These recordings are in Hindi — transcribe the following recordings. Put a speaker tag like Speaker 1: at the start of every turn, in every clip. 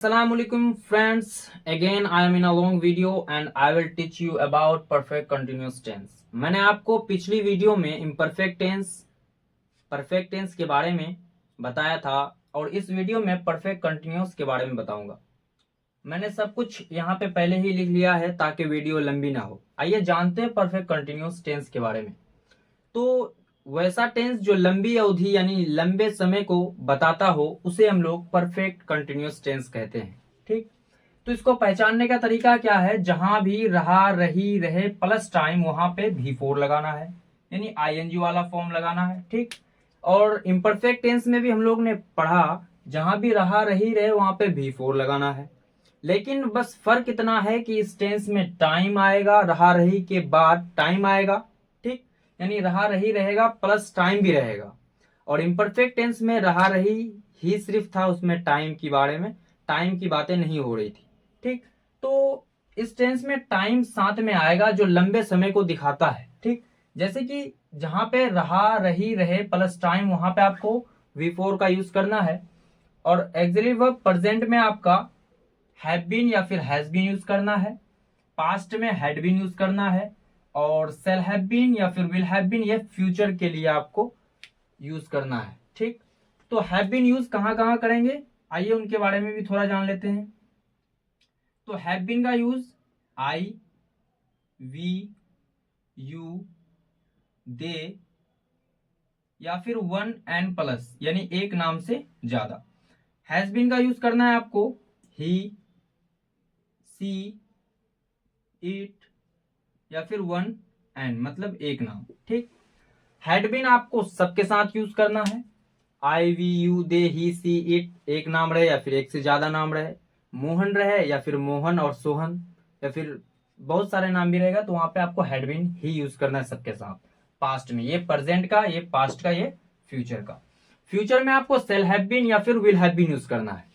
Speaker 1: Assalamualaikum friends, again I am in a long video and I will teach you about perfect continuous tense। मैंने आपको पिछली वीडियो में इम्परफेक्ट टेंस के बारे में बताया था और इस वीडियो में परफेक्ट कंटिन्यूस के बारे में बताऊंगा। मैंने सब कुछ यहाँ पे पहले ही लिख लिया है ताकि वीडियो लंबी ना हो। आइए जानते हैं परफेक्ट कंटिन्यूस टेंस के बारे में। तो वैसा टेंस जो लंबी अवधि यानी लंबे समय को बताता हो उसे हम लोग परफेक्ट कंटिन्यूअस टेंस कहते हैं। ठीक, तो इसको पहचानने का तरीका क्या है, जहां भी रहा रही रहे प्लस टाइम वहां पे V4 लगाना है, यानी ING वाला फॉर्म लगाना है। ठीक, और इम्परफेक्ट टेंस में भी हम लोग ने पढ़ा जहां भी रहा रही रहे वहां पे V4 लगाना है। लेकिन बस फर्क इतना है कि इस टेंस में टाइम आएगा, रहा रही के बाद टाइम आएगा। ठीक, यानी रहा रही रहेगा प्लस टाइम भी रहेगा। और इम्परफेक्ट टेंस में रहा रही ही सिर्फ था, उसमें टाइम की बातें नहीं हो रही थी। ठीक, तो इस टेंस में टाइम साथ में आएगा जो लंबे समय को दिखाता है। ठीक, जैसे कि जहां पे रहा रही रहे प्लस टाइम वहां पे आपको V4 का यूज करना है। और एक्सिलरी वर्ब प्रेजेंट में आपका हैव बीन या फिर हैज बीन यूज करना है, पास्ट में हैड बीन यूज करना है, और सेल हैव बीन या फिर विल हैव बीन ये फ्यूचर के लिए आपको यूज करना है। ठीक, तो हैव बीन यूज कहां कहां करेंगे, आइए उनके बारे में भी थोड़ा जान लेते हैं। तो हैव बीन का यूज आई, वी, यू, दे या फिर वन एंड प्लस यानी एक नाम से ज्यादा। हैज बीन का यूज करना है आपको ही, सी, इट या फिर वन एंड मतलब एक नाम। ठीक, हैड बीन आपको सबके साथ यूज करना है, I, we, you, they, he, she, it एक नाम रहे या फिर एक से ज्यादा नाम रहे, मोहन रहे या फिर मोहन और सोहन या फिर बहुत सारे नाम भी रहेगा तो वहां पे आपको हैड बीन ही यूज करना है सबके साथ। पास्ट में ये प्रेजेंट का, ये पास्ट का, ये फ्यूचर का। फ्यूचर में आपको सेल हैव बीन या फिर विल हैव बीन यूज करना है।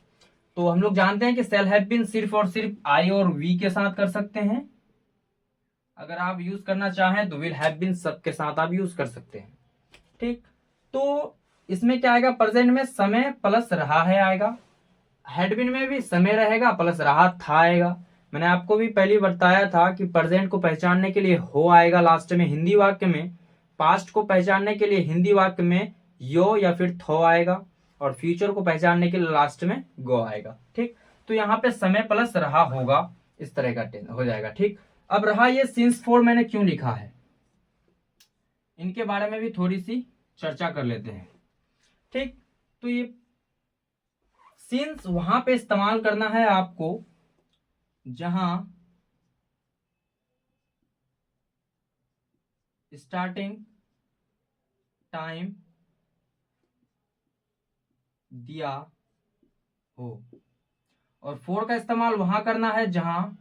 Speaker 1: तो हम लोग जानते हैं कि सेल हैव बीन सिर्फ और सिर्फ आई और वी के साथ कर सकते हैं। अगर आप यूज करना चाहें तो विल हैव बीन सबके साथ आप यूज कर सकते हैं। ठीक, तो इसमें क्या आएगा, प्रेजेंट में समय प्लस रहा है आएगा, हैड बीन में भी समय रहेगा प्लस रहा था आएगा। मैंने आपको भी पहले बताया था कि प्रेजेंट को पहचानने के लिए हो आएगा लास्ट में हिंदी वाक्य में, पास्ट को पहचानने के लिए हिंदी वाक्य में यो या फिर थो आएगा, और फ्यूचर को पहचानने के लिए लास्ट में गो आएगा। ठीक, तो यहाँ पे समय प्लस रहा होगा, इस तरह का हो जाएगा। ठीक, अब रहा ये सिंस फोर मैंने क्यों लिखा है, इनके बारे में भी थोड़ी सी चर्चा कर लेते हैं। ठीक, तो ये सिंस वहां पे इस्तेमाल करना है आपको जहां स्टार्टिंग टाइम दिया हो, और फोर का इस्तेमाल वहां करना है जहां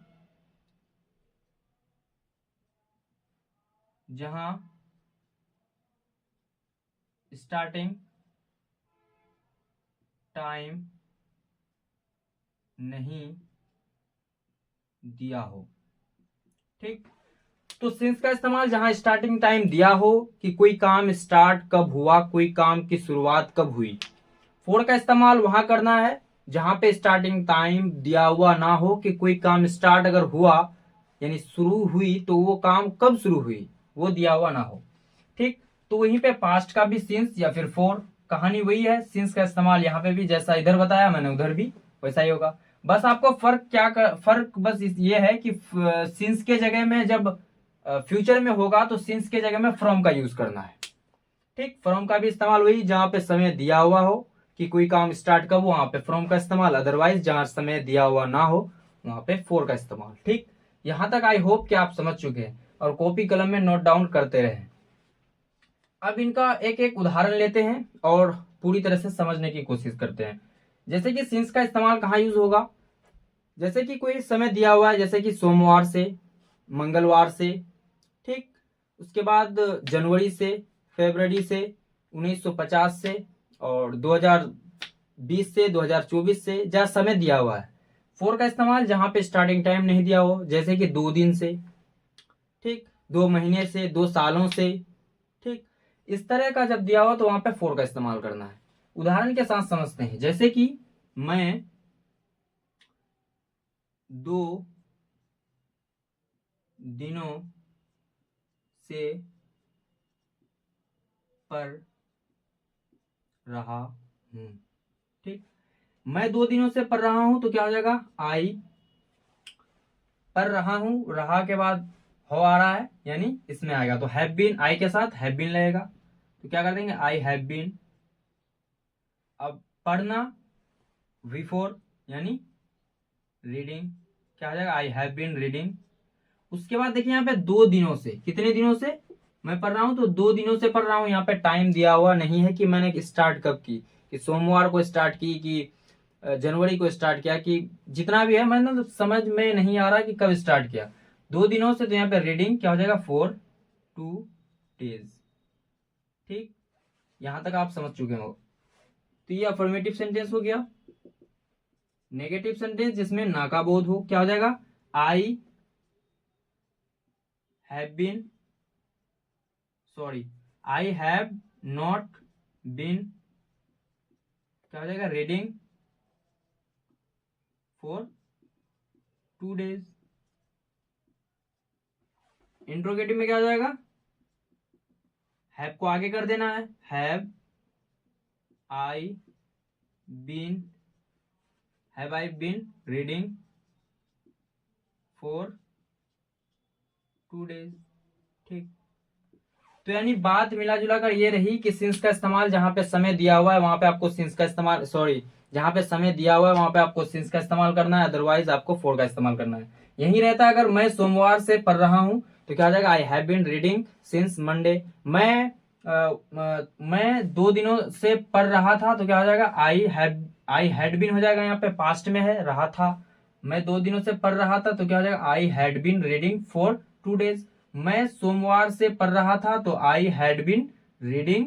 Speaker 1: स्टार्टिंग टाइम नहीं दिया हो। ठीक, तो सिंस का इस्तेमाल जहां स्टार्टिंग टाइम दिया हो कि कोई काम स्टार्ट कब हुआ, कोई काम की शुरुआत कब हुई। फोर का इस्तेमाल वहां करना है जहां पे स्टार्टिंग टाइम दिया हुआ ना हो कि कोई काम स्टार्ट अगर हुआ यानी शुरू हुई तो वो काम कब शुरू हुई वो दिया हुआ ना हो। ठीक, तो वहीं पे पास्ट का भी सिंस या फिर फोर, कहानी वही है। सिंस का इस्तेमाल यहाँ पे भी जैसा इधर बताया मैंने उधर भी वैसा ही होगा। बस आपको फर्क बस ये है कि सिंस के जगह में जब फ्यूचर में होगा तो सिंस के जगह में फ्रॉम का यूज करना है। ठीक, फ्रॉम का भी इस्तेमाल वही जहां पे समय दिया हुआ हो कि कोई काम स्टार्ट कब, वहां पे फ्रॉम का इस्तेमाल, अदरवाइज जहां समय दिया हुआ ना हो वहां पे फोर का इस्तेमाल। ठीक, यहां तक आई होप कि आप समझ चुके हैं और कॉपी कलम में नोट डाउन करते रहे। अब इनका एक एक उदाहरण लेते हैं और पूरी तरह से समझने की कोशिश करते हैं। जैसे कि सिंस का इस्तेमाल कहाँ यूज होगा, जैसे कि कोई समय दिया हुआ है जैसे कि सोमवार से, मंगलवार से। ठीक, उसके बाद जनवरी से, फरवरी से, 1950 से और 2020 से, 2024 से, जहाँ समय दिया हुआ है। फोर का इस्तेमाल जहां पे स्टार्टिंग टाइम नहीं दिया हो जैसे कि 2 दिन से, ठीक, 2 महीने से, 2 सालों से। ठीक, इस तरह का जब दिया हो तो वहां पे फोर का इस्तेमाल करना है। उदाहरण के साथ समझते हैं, जैसे कि मैं 2 दिनों से पढ़ रहा हूं। ठीक, मैं 2 दिनों से पढ़ रहा हूं तो क्या हो जाएगा, आई पढ़ रहा हूं, रहा के बाद हो आ रहा है यानी इसमें आएगा तो हैव बीन, आई के साथ हैव बीन लगेगा तो क्या कर देंगे, आई हैव बीन। अब पढ़ना V4 यानी रीडिंग, क्या आ जाएगा, आई हैव बीन रीडिंग। उसके बाद देखिए यहाँ पे 2 दिनों से, कितने दिनों से मैं पढ़ रहा हूं तो 2 दिनों से पढ़ रहा हूं। यहाँ पे टाइम दिया हुआ नहीं है कि मैंने स्टार्ट कब की, कि सोमवार को स्टार्ट की कि जनवरी को स्टार्ट किया, कि जितना भी है मतलब समझ में नहीं आ रहा कि कब स्टार्ट किया। 2 दिनों से तो यहाँ पे रीडिंग क्या हो जाएगा, 4 2 days। ठीक, यहां तक आप समझ चुके हो। तो ये अफर्मेटिव सेंटेंस हो गया। नेगेटिव सेंटेंस जिसमें ना का बोध हो, क्या हो जाएगा, I have been, sorry I have not been, क्या हो जाएगा, रीडिंग फॉर 2 days। इंट्रोगेटिव में क्या हो जाएगा, हैव को आगे कर देना है, have I been, have I been reading for 2 days। ठीक, तो यानी बात मिला जुला कर ये रही कि सिंस का इस्तेमाल जहां पे समय दिया हुआ है वहां पे आपको सिंस का इस्तेमाल, सॉरी जहां पे समय दिया हुआ है वहां पे आपको सिंस का इस्तेमाल करना है, अदरवाइज आपको फॉर का इस्तेमाल करना है। यही रहता है अगर मैं सोमवार से पढ़ रहा हूं तो क्या हो जाएगा, I have been reading since Monday. मैं 2 दिनों से पढ़ रहा था तो क्या हो जाएगा, आई हैड बीन हो जाएगा, यहाँ पे पास्ट में है, रहा था। मैं 2 दिनों से पढ़ रहा था तो क्या हो जाएगा, I had been reading for 2 days। मैं सोमवार से पढ़ रहा था तो I had been reading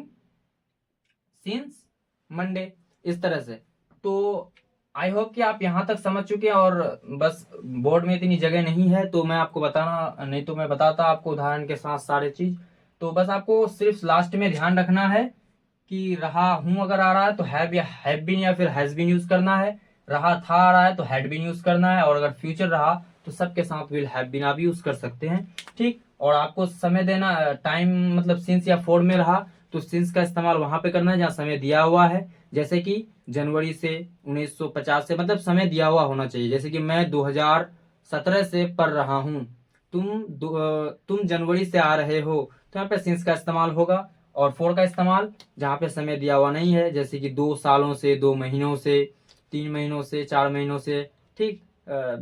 Speaker 1: since Monday. इस तरह से। तो आई होप कि आप यहां तक समझ चुके हैं, और बस बोर्ड में इतनी जगह नहीं है तो मैं आपको बताना, नहीं तो मैं बताता आपको उदाहरण के साथ सारे चीज। तो बस आपको सिर्फ लास्ट में ध्यान रखना है कि रहा हूं अगर आ रहा है तो हैव या हैव बीन या फिर हैज बीन यूज करना है, रहा था आ रहा है तो हैड बीन यूज करना है, और अगर फ्यूचर रहा तो सबके साथ विल हैव बीन आप यूज कर सकते हैं। ठीक, और आपको समय देना, टाइम मतलब सिंस या फॉर में रहा तो सिंस का इस्तेमाल वहां पे करना है जहां समय दिया हुआ है, जैसे कि जनवरी से 1950 से, मतलब समय दिया हुआ होना चाहिए। जैसे कि मैं 2017 से पढ़ रहा हूं, तुम जनवरी से आ रहे हो तो यहाँ पे सिंस का इस्तेमाल होगा, और फॉर का इस्तेमाल जहां पे समय दिया हुआ नहीं है, जैसे कि 2 सालों से, 2 महीनों से, 3 महीनों से, 4 महीनों से, ठीक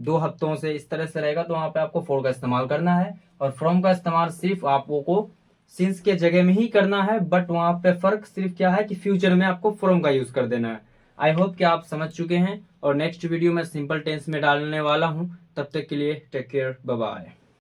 Speaker 1: 2 हफ्तों से, इस तरह से रहेगा तो वहां पे आपको फॉर का इस्तेमाल करना है। और फ्रॉम का इस्तेमाल सिर्फ आपको सिंस के जगह में ही करना है, बट वहां पे फर्क सिर्फ क्या है कि फ्यूचर में आपको फ्रॉम का यूज कर देना है। आई होप कि आप समझ चुके हैं, और नेक्स्ट वीडियो में सिंपल टेंस में डालने वाला हूं। तब तक के लिए टेक केयर, बाय बाय।